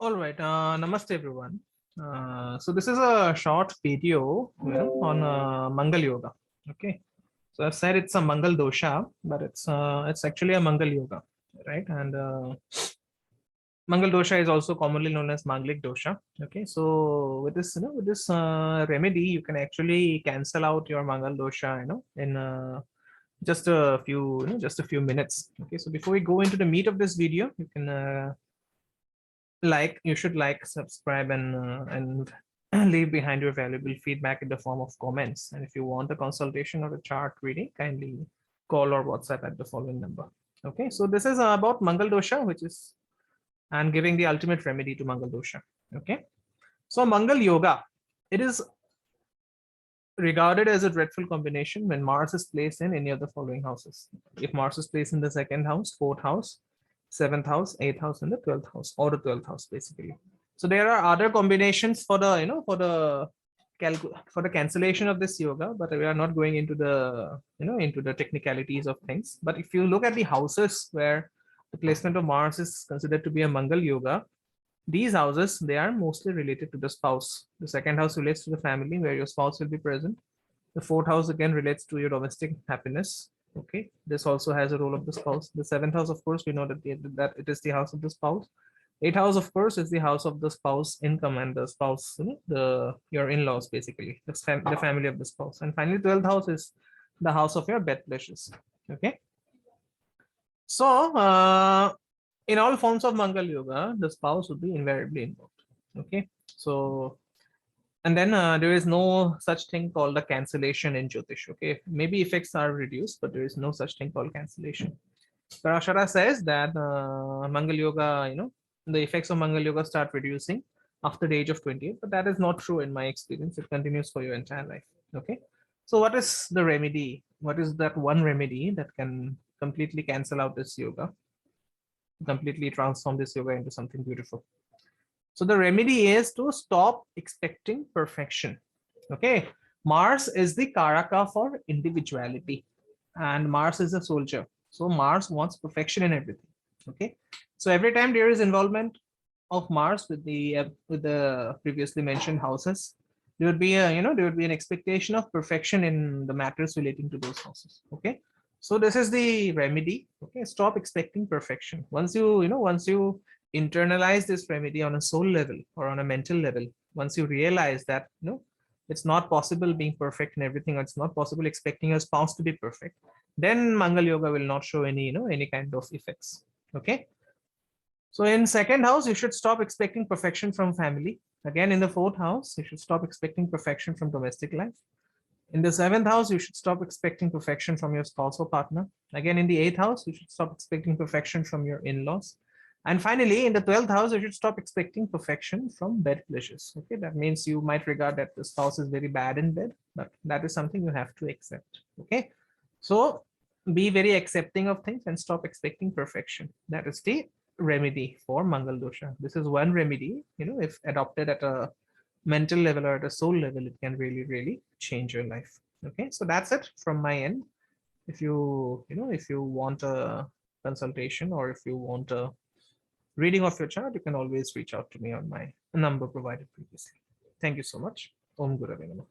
All right. Namaste, everyone. So this is a short video on Mangal Yoga. Okay. So I've said it's a Mangal dosha, but it's actually a Mangal Yoga, right? And Mangal dosha is also commonly known as Manglik dosha. Okay. So with this, with this remedy, you can actually cancel out your Mangal dosha, in just a few, just a few minutes. Okay. So before we go into the meat of this video, you can you should subscribe and leave behind your valuable feedback in the form of comments. And if you want a consultation or a chart reading, kindly call or WhatsApp at the following number. Okay, so this is about Mangal dosha, which is and giving the ultimate remedy to Mangal dosha. Okay, so Mangal yoga, it is regarded as a dreadful combination when Mars is placed in any of the following houses. If Mars is placed in the second house, fourth house, seventh house, eighth house, and the 12th house, or the 12th house, basically. So there are other combinations for the, for the cancellation of this yoga, but we are not going into the, into the technicalities of things. But if you look at the houses where the placement of Mars is considered to be a Mangal yoga, these houses, they are mostly related to the spouse. The second house relates to the family where your spouse will be present. The fourth house again relates to your domestic happiness. Okay, this also has a role of the spouse. The seventh house, of course, we know that it is the house of the spouse. Eighth house, of course, is the house of the spouse income and the spouse, your in-laws, basically, the family of the spouse. And finally, 12th house is the house of your bed pleasures. Okay, so in all forms of Mangal yoga, the spouse would be invariably involved. Okay, so and then there is no such thing called a cancellation in Jyotish. Okay, maybe effects are reduced, but there is no such thing called cancellation. Parashara says that Mangal yoga, the effects of Mangal yoga start reducing after the age of 28, but that is not true in my experience. It continues for your entire life. Okay, so what is the remedy? What is that one remedy that can completely cancel out this yoga, completely transform this yoga into something beautiful? So the remedy is to stop expecting perfection. Okay, Mars is the karaka for individuality, and Mars is a soldier. So Mars wants perfection in everything. Okay, so every time there is involvement of Mars with the previously mentioned houses, there would be there would be an expectation of perfection in the matters relating to those houses. Okay, so this is the remedy. Okay, stop expecting perfection. Once you internalize this remedy on a soul level or on a mental level, once you realize that it's not possible being perfect in everything, or it's not possible expecting your spouse to be perfect, then Mangal yoga will not show any kind of effects. Okay, so in second house, you should stop expecting perfection from family. Again, in the fourth house, you should stop expecting perfection from domestic life. In the seventh house, you should stop expecting perfection from your spouse or partner. Again, in the eighth house, you should stop expecting perfection from your in-laws. And finally, in the 12th house, you should stop expecting perfection from bed pleasures. Okay, that means you might regard that the spouse is very bad in bed, but that is something you have to accept. Okay, so be very accepting of things and stop expecting perfection. That is the remedy for Mangal dosha. This is one remedy, if adopted at a mental level or at a soul level, it can really, really change your life. Okay, so that's it from my end. If if you want a consultation or if you want a reading of your chart, you can always reach out to me on my number provided previously. Thank you so much. Om Gurave Namah.